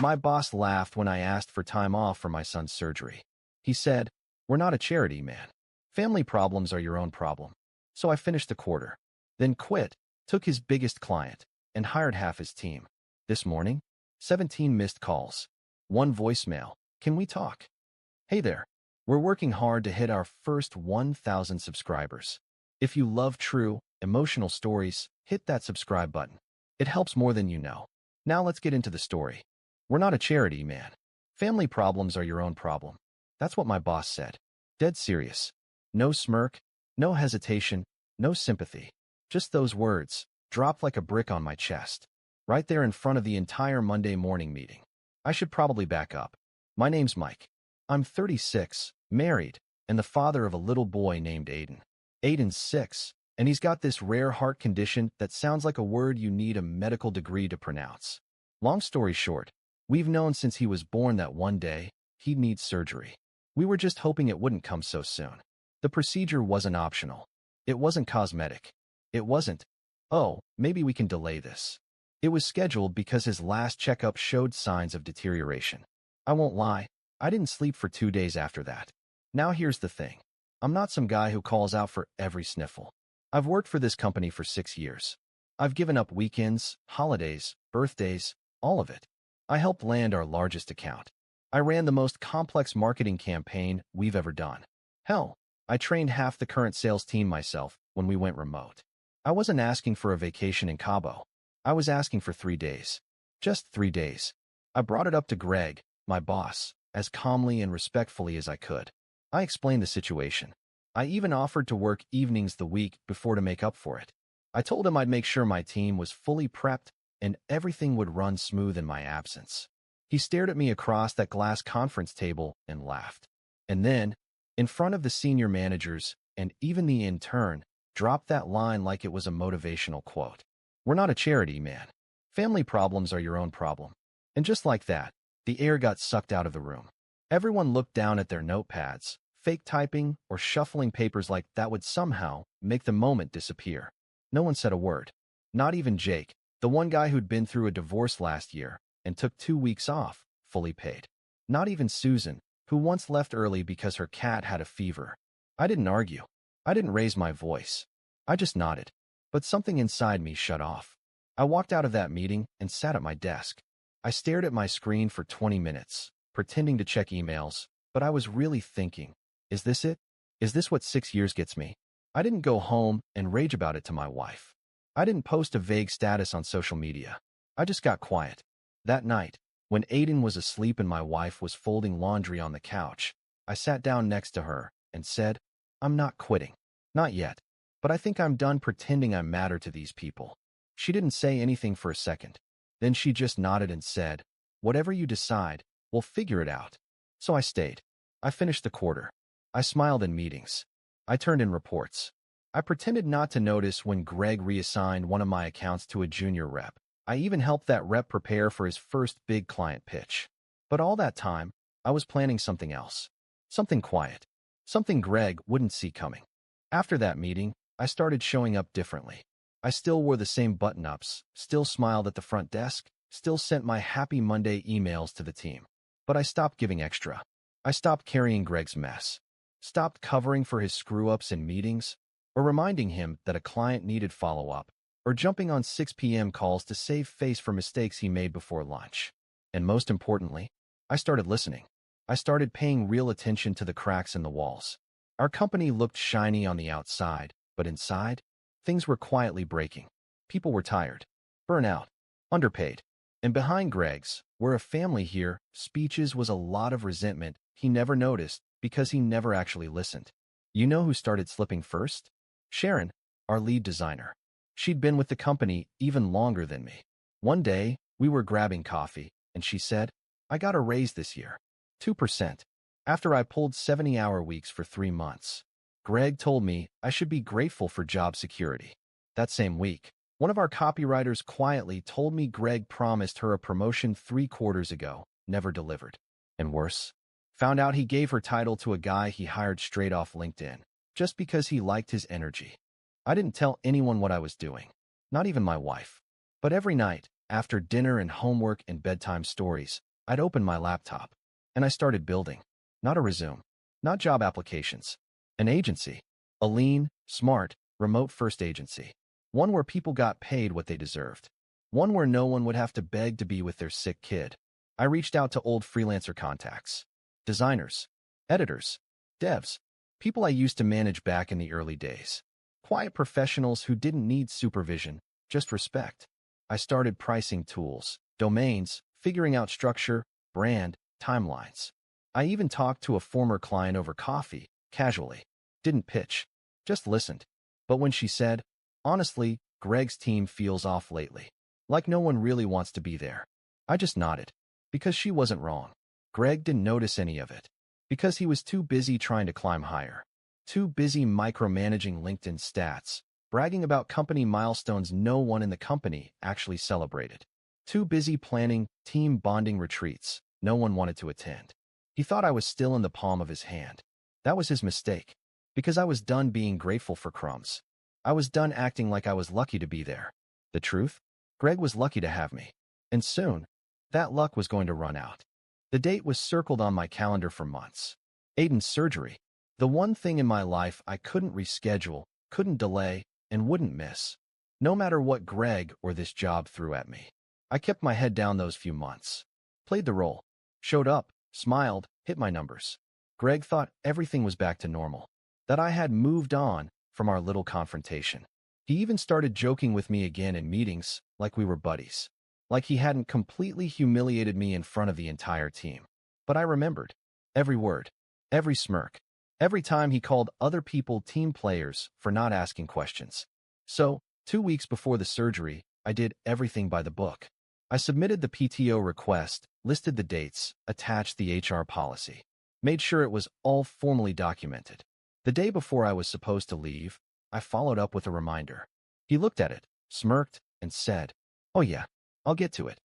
My boss laughed when I asked for time off for my son's surgery. He said, "We're not a charity, man. Family problems are your own problem." So I finished the quarter, then quit, took his biggest client, and hired half his team. This morning, 17 missed calls. One voicemail. "Can we talk?" Hey there. We're working hard to hit our first 1,000 subscribers. If you love true, emotional stories, hit that subscribe button. It helps more than you know. Now let's get into the story. We're not a charity, man. Family problems are your own problem. That's what my boss said. Dead serious. No smirk, no hesitation, no sympathy. Just those words, dropped like a brick on my chest. Right there in front of the entire Monday morning meeting. I should probably back up. My name's Mike. I'm 36, married, and the father of a little boy named Aiden. Aiden's 6, and he's got this rare heart condition that sounds like a word you need a medical degree to pronounce. Long story short, we've known since he was born that one day, he'd need surgery. We were just hoping it wouldn't come so soon. The procedure wasn't optional. It wasn't cosmetic. It wasn't, "Oh, maybe we can delay this." It was scheduled because his last checkup showed signs of deterioration. I won't lie, I didn't sleep for 2 days after that. Now here's the thing. I'm not some guy who calls out for every sniffle. I've worked for this company for 6 years. I've given up weekends, holidays, birthdays, all of it. I helped land our largest account. I ran the most complex marketing campaign we've ever done. Hell, I trained half the current sales team myself when we went remote. I wasn't asking for a vacation in Cabo. I was asking for 3 days. Just 3 days. I brought it up to Greg, my boss, as calmly and respectfully as I could. I explained the situation. I even offered to work evenings the week before to make up for it. I told him I'd make sure my team was fully prepped and everything would run smooth in my absence. He stared at me across that glass conference table and laughed. And then, in front of the senior managers and even the intern, dropped that line like it was a motivational quote. "We're not a charity, man. Family problems are your own problem." And just like that, the air got sucked out of the room. Everyone looked down at their notepads, fake typing or shuffling papers like that would somehow make the moment disappear. No one said a word. Not even Jake, the one guy who'd been through a divorce last year and took 2 weeks off, fully paid. Not even Susan, who once left early because her cat had a fever. I didn't argue. I didn't raise my voice. I just nodded. But something inside me shut off. I walked out of that meeting and sat at my desk. I stared at my screen for 20 minutes, pretending to check emails, but I was really thinking, is this it? Is this what 6 years gets me? I didn't go home and rage about it to my wife. I didn't post a vague status on social media. I just got quiet. That night, when Aiden was asleep and my wife was folding laundry on the couch, I sat down next to her and said, "I'm not quitting. Not yet. But I think I'm done pretending I matter to these people." She didn't say anything for a second. Then she just nodded and said, "Whatever you decide, we'll figure it out." So I stayed. I finished the quarter. I smiled in meetings. I turned in reports. I pretended not to notice when Greg reassigned one of my accounts to a junior rep. I even helped that rep prepare for his first big client pitch. But all that time, I was planning something else. Something quiet. Something Greg wouldn't see coming. After that meeting, I started showing up differently. I still wore the same button-ups, still smiled at the front desk, still sent my happy Monday emails to the team. But I stopped giving extra. I stopped carrying Greg's mess. Stopped covering for his screw-ups in meetings, or reminding him that a client needed follow-up, or jumping on 6 p.m. calls to save face for mistakes he made before lunch. And most importantly, I started listening. I started paying real attention to the cracks in the walls. Our company looked shiny on the outside, but inside, things were quietly breaking. People were tired, burnout, underpaid. And behind Greg's, we're a family here, speeches was a lot of resentment he never noticed because he never actually listened. You know who started slipping first? Sharon, our lead designer. She'd been with the company even longer than me. One day, we were grabbing coffee, and she said, "I got a raise this year. 2%. After I pulled 70-hour weeks for 3 months. Greg told me I should be grateful for job security." That same week, one of our copywriters quietly told me Greg promised her a promotion 3 quarters ago, never delivered. And worse, found out he gave her title to a guy he hired straight off LinkedIn, just because he liked his energy. I didn't tell anyone what I was doing, not even my wife. But every night, after dinner and homework and bedtime stories, I'd opened my laptop, and I started building. Not a resume, not job applications. An agency. A lean, smart, remote-first agency. One where people got paid what they deserved. One where no one would have to beg to be with their sick kid. I reached out to old freelancer contacts. Designers, editors, devs, people I used to manage back in the early days. Quiet professionals who didn't need supervision, just respect. I started pricing tools, domains, figuring out structure, brand, timelines. I even talked to a former client over coffee, casually. Didn't pitch, just listened. But when she said, honestly, Greg's team feels off lately, like no one really wants to be there, I just nodded. Because she wasn't wrong. Greg didn't notice any of it. Because he was too busy trying to climb higher. Too busy micromanaging LinkedIn stats, bragging about company milestones no one in the company actually celebrated. Too busy planning team bonding retreats no one wanted to attend. He thought I was still in the palm of his hand. That was his mistake. Because I was done being grateful for crumbs. I was done acting like I was lucky to be there. The truth? Greg was lucky to have me. And soon, that luck was going to run out. The date was circled on my calendar for months. Aiden's surgery. The one thing in my life I couldn't reschedule, couldn't delay, and wouldn't miss. No matter what Greg or this job threw at me. I kept my head down those few months. Played the role. Showed up, smiled, hit my numbers. Greg thought everything was back to normal. That I had moved on from our little confrontation. He even started joking with me again in meetings, like we were buddies. Like he hadn't completely humiliated me in front of the entire team. But I remembered. Every word. Every smirk. Every time he called other people team players for not asking questions. So, 2 weeks before the surgery, I did everything by the book. I submitted the PTO request, listed the dates, attached the HR policy. Made sure it was all formally documented. The day before I was supposed to leave, I followed up with a reminder. He looked at it, smirked, and said, "Oh yeah, I'll get to it."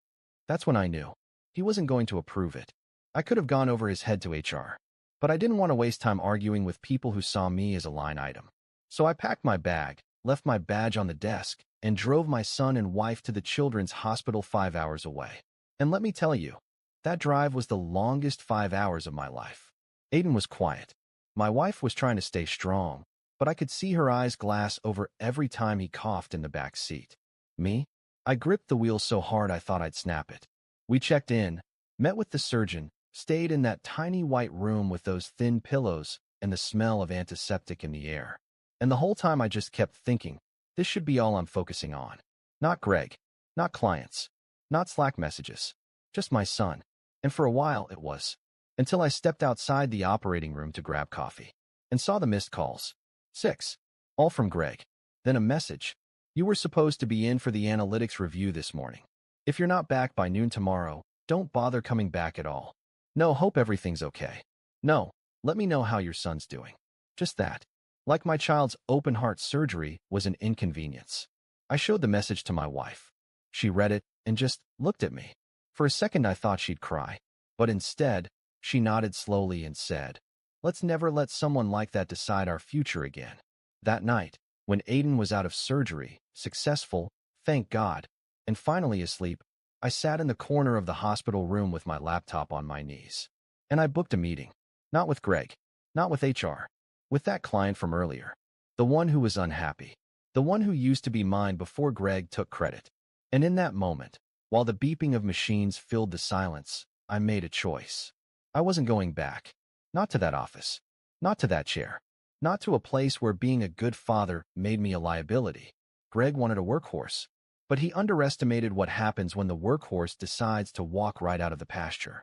That's when I knew. He wasn't going to approve it. I could have gone over his head to HR. But I didn't want to waste time arguing with people who saw me as a line item. So I packed my bag, left my badge on the desk, and drove my son and wife to the children's hospital 5 hours away. And let me tell you, that drive was the longest 5 hours of my life. Aiden was quiet. My wife was trying to stay strong, but I could see her eyes glass over every time he coughed in the back seat. Me? I gripped the wheel so hard I thought I'd snap it. We checked in, met with the surgeon, stayed in that tiny white room with those thin pillows and the smell of antiseptic in the air. And the whole time I just kept thinking, this should be all I'm focusing on. Not Greg, not clients, not Slack messages, just my son. And for a while it was. Until I stepped outside the operating room to grab coffee and saw the missed calls. 6. All from Greg. Then a message. You were supposed to be in for the analytics review this morning. If you're not back by noon tomorrow, don't bother coming back at all. No, hope everything's okay. No, let me know how your son's doing. Just that. Like my child's open-heart surgery was an inconvenience. I showed the message to my wife. She read it and just looked at me. For a second I thought she'd cry. But instead, she nodded slowly and said, "Let's never let someone like that decide our future again." That night, when Aiden was out of surgery, successful, thank God, and finally asleep, I sat in the corner of the hospital room with my laptop on my knees. And I booked a meeting. Not with Greg. Not with HR. With that client from earlier. The one who was unhappy. The one who used to be mine before Greg took credit. And in that moment, while the beeping of machines filled the silence, I made a choice. I wasn't going back. Not to that office. Not to that chair. Not to a place where being a good father made me a liability. Greg wanted a workhorse. But he underestimated what happens when the workhorse decides to walk right out of the pasture.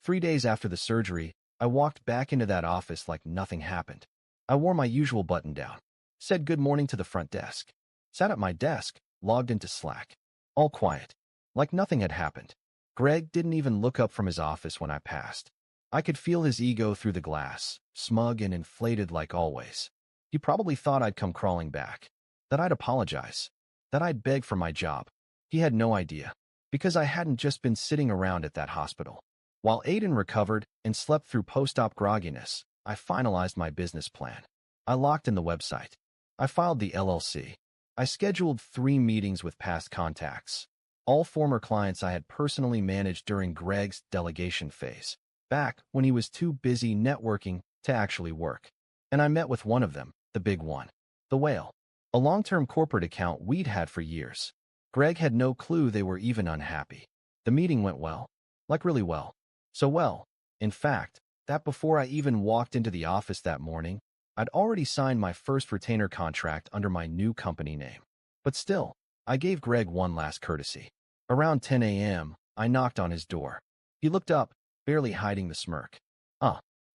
3 days after the surgery, I walked back into that office like nothing happened. I wore my usual button-down, said good morning to the front desk, sat at my desk, logged into Slack. All quiet, like nothing had happened. Greg didn't even look up from his office when I passed. I could feel his ego through the glass, smug and inflated like always. He probably thought I'd come crawling back, that I'd apologize, that I'd beg for my job. He had no idea, because I hadn't just been sitting around at that hospital. While Aiden recovered and slept through post-op grogginess, I finalized my business plan. I locked in the website. I filed the LLC. I scheduled 3 meetings with past contacts. All former clients I had personally managed during Greg's delegation phase, back when he was too busy networking to actually work. And I met with one of them, the big one, the whale, a long-term corporate account we'd had for years. Greg had no clue they were even unhappy. The meeting went well, like really well. So well, in fact, that before I even walked into the office that morning, I'd already signed my first retainer contract under my new company name. But still, I gave Greg one last courtesy. Around 10 a.m., I knocked on his door. He looked up, barely hiding the smirk.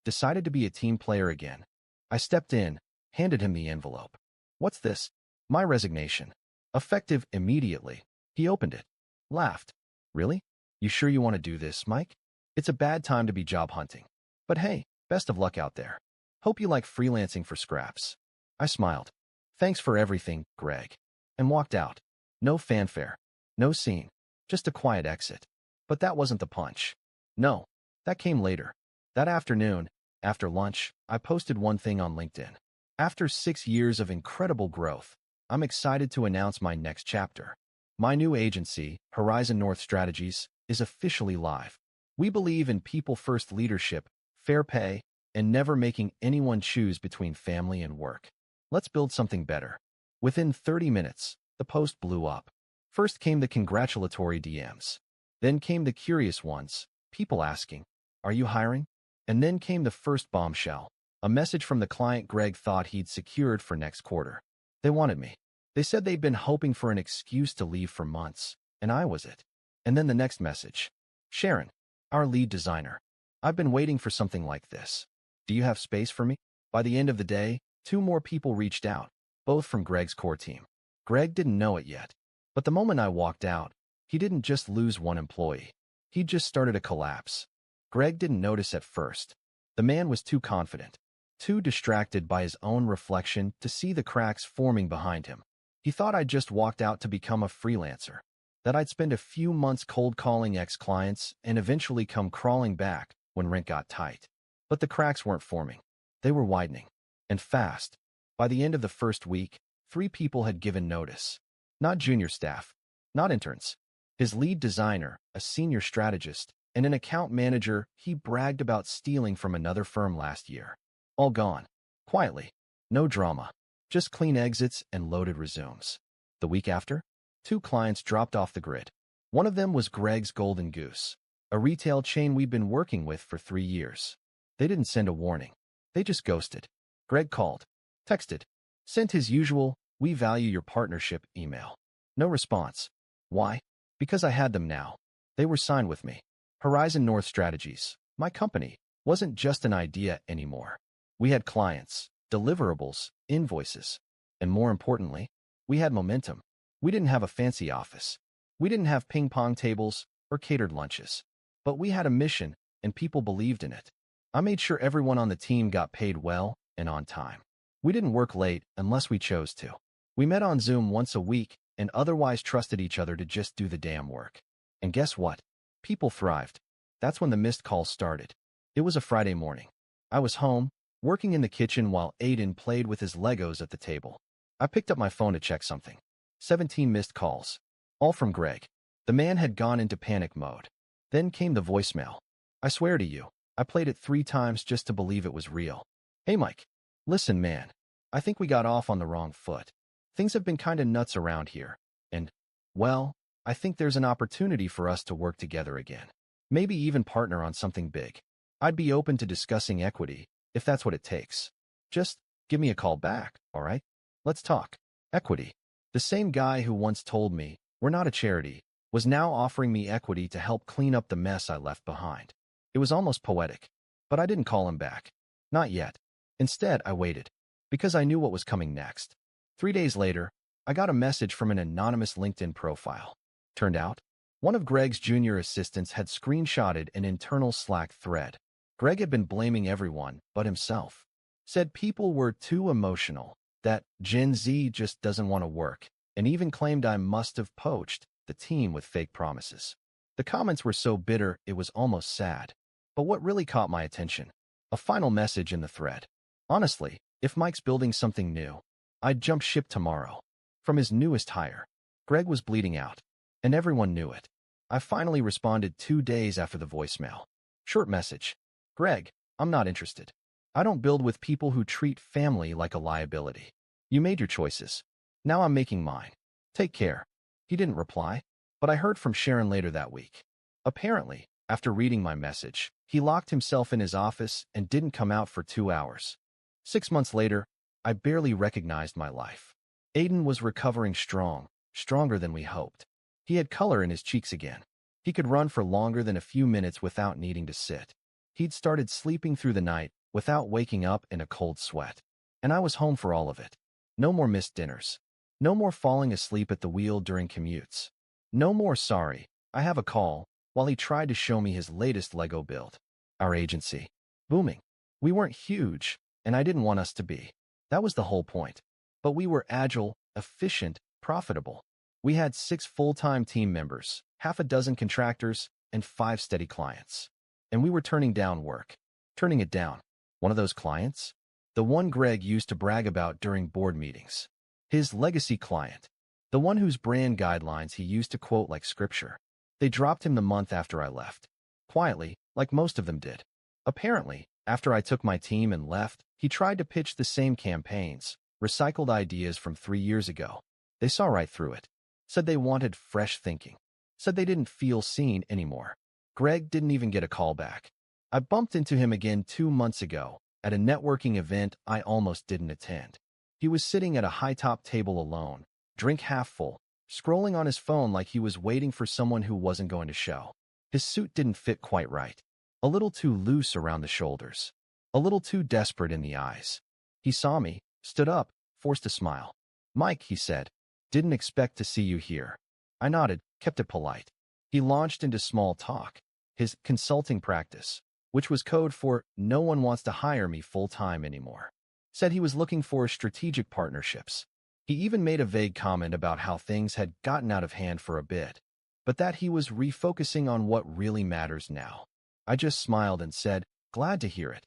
Decided to be a team player again. I stepped in, handed him the envelope. What's this? My resignation. Effective immediately. He opened it. Laughed. Really? You sure you want to do this, Mike? It's a bad time to be job hunting. But hey, best of luck out there. Hope you like freelancing for scraps. I smiled. Thanks for everything, Greg. And walked out. No fanfare. No scene. Just a quiet exit. But that wasn't the punch. No, that came later. That afternoon, after lunch, I posted one thing on LinkedIn. After 6 years of incredible growth, I'm excited to announce my next chapter. My new agency, Horizon North Strategies, is officially live. We believe in people-first leadership, fair pay, and never making anyone choose between family and work. Let's build something better. Within 30 minutes, the post blew up. First came the congratulatory DMs. Then came the curious ones, people asking, "Are you hiring?" And then came the first bombshell, a message from the client Greg thought he'd secured for next quarter. They wanted me. They said they'd been hoping for an excuse to leave for months, and I was it. And then the next message. "Sharon, our lead designer. I've been waiting for something like this. Do you have space for me?" By the end of the day, 2 more people reached out, both from Greg's core team. Greg didn't know it yet, but the moment I walked out, he didn't just lose one employee. He'd just started a collapse. Greg didn't notice at first. The man was too confident, too distracted by his own reflection to see the cracks forming behind him. He thought I'd just walked out to become a freelancer, that I'd spend a few months cold calling ex-clients and eventually come crawling back when rent got tight. But the cracks weren't forming. They were widening. And fast. By the end of the first week, 3 people had given notice. Not junior staff, not interns. His lead designer, a senior strategist, and an account manager he bragged about stealing from another firm last year. All gone. Quietly. No drama. Just clean exits and loaded resumes. The week after, 2 clients dropped off the grid. One of them was Greg's Golden Goose, a retail chain we'd been working with for 3 years. They didn't send a warning. They just ghosted. Greg called, texted, sent his usual, "We value your partnership" email. No response. Why? Because I had them now. They were signed with me. Horizon North Strategies, my company, wasn't just an idea anymore. We had clients, deliverables, invoices, and more importantly, we had momentum. We didn't have a fancy office. We didn't have ping-pong tables or catered lunches. But we had a mission, and people believed in it. I made sure everyone on the team got paid well and on time. We didn't work late unless we chose to. We met on Zoom once a week and otherwise trusted each other to just do the damn work. And guess what? People thrived. That's when the missed calls started. It was a Friday morning. I was home, working in the kitchen while Aiden played with his Legos at the table. I picked up my phone to check something. 17 missed calls. All from Greg. The man had gone into panic mode. Then came the voicemail. I swear to you, I played it 3 times just to believe it was real. "Hey Mike. Listen man, I think we got off on the wrong foot. Things have been kinda nuts around here. And, well, I think there's an opportunity for us to work together again. Maybe even partner on something big. I'd be open to discussing equity, if that's what it takes. Just give me a call back, all right? Let's talk." Equity. The same guy who once told me, "We're not a charity," was now offering me equity to help clean up the mess I left behind. It was almost poetic. But I didn't call him back. Not yet. Instead, I waited. Because I knew what was coming next. 3 days later, I got a message from an anonymous LinkedIn profile. Turned out, one of Greg's junior assistants had screenshotted an internal Slack thread. Greg had been blaming everyone but himself. Said people were too emotional, that Gen Z just doesn't want to work, and even claimed I must have poached the team with fake promises. The comments were so bitter it was almost sad. But what really caught my attention? A final message in the thread. "Honestly, if Mike's building something new, I'd jump ship tomorrow." From his newest hire. Greg was bleeding out. And everyone knew it. I finally responded 2 days after the voicemail. Short message. Greg, I'm not interested. I don't build with people who treat family like a liability. You made your choices. Now I'm making mine. Take care. He didn't reply, but I heard from Sharon later that week. Apparently, after reading my message, he locked himself in his office and didn't come out for 2 hours. 6 months later, I barely recognized my life. Aiden was recovering stronger than we hoped. He had color in his cheeks again. He could run for longer than a few minutes without needing to sit. He'd started sleeping through the night without waking up in a cold sweat. And I was home for all of it. No more missed dinners. No more falling asleep at the wheel during commutes. No more sorry, I have a call, while he tried to show me his latest Lego build. Our agency. Booming. We weren't huge, and I didn't want us to be. That was the whole point. But we were agile, efficient, profitable. We had 6 full-time team members, half a dozen contractors, and 5 steady clients. And we were turning down work. Turning it down. One of those clients? The one Greg used to brag about during board meetings. His legacy client. The one whose brand guidelines he used to quote like scripture. They dropped him the month after I left. Quietly, like most of them did. Apparently, after I took my team and left, he tried to pitch the same campaigns, recycled ideas from 3 years ago. They saw right through it. Said they wanted fresh thinking. Said they didn't feel seen anymore. Greg didn't even get a call back. I bumped into him again 2 months ago at a networking event I almost didn't attend. He was sitting at a high-top table alone, drink half full, scrolling on his phone like he was waiting for someone who wasn't going to show. His suit didn't fit quite right. A little too loose around the shoulders. A little too desperate in the eyes. He saw me, stood up, forced a smile. Mike, he said, didn't expect to see you here. I nodded, kept it polite. He launched into small talk. His consulting practice, which was code for no one wants to hire me full-time anymore. Said he was looking for strategic partnerships. He even made a vague comment about how things had gotten out of hand for a bit, but that he was refocusing on what really matters now. I just smiled and said, glad to hear it.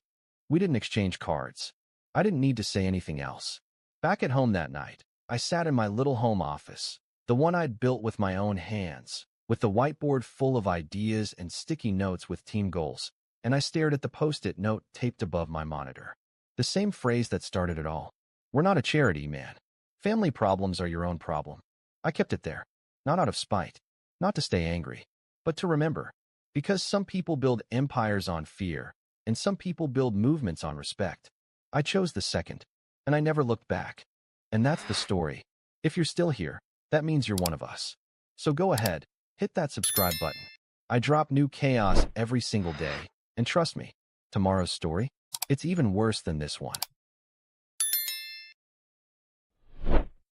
We didn't exchange cards. I didn't need to say anything else. Back at home that night, I sat in my little home office, the one I'd built with my own hands, with the whiteboard full of ideas and sticky notes with team goals, and I stared at the post-it note taped above my monitor. The same phrase that started it all. We're not a charity, man. Family problems are your own problem. I kept it there, not out of spite, not to stay angry, but to remember. Because some people build empires on fear, and some people build movements on respect. I chose the second, and I never looked back. And that's the story. If you're still here, that means you're one of us. So go ahead, hit that subscribe button. I drop new chaos every single day, and trust me, tomorrow's story, it's even worse than this one.